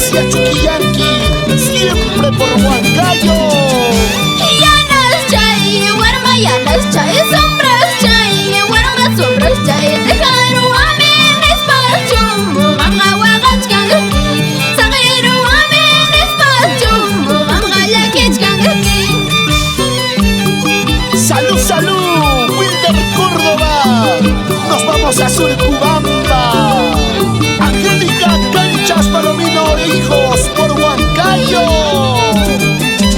Iglesia Chuquillanqui, siempre por Huancayo. Yanas chay, warma yanas chay, sombras chay, warma sombras chay, dejaru amen espacio, mamga wagach kangaki, sagiru amen espacio, mamga lakech kangaki. Salud, salud, Wilder Córdoba. Nos vamos a Surcubamba. Angélica Canchas Palomino e hijos por Huancayo.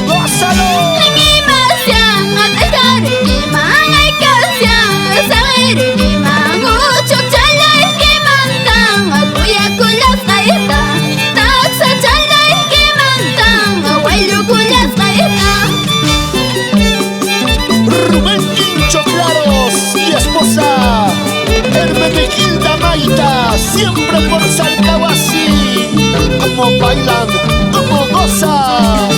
¡Gózalo! Rubén Quincho Claros y esposa Hermenegilda Maita, siempre por Salcahuasi. Como bailan, como gozan.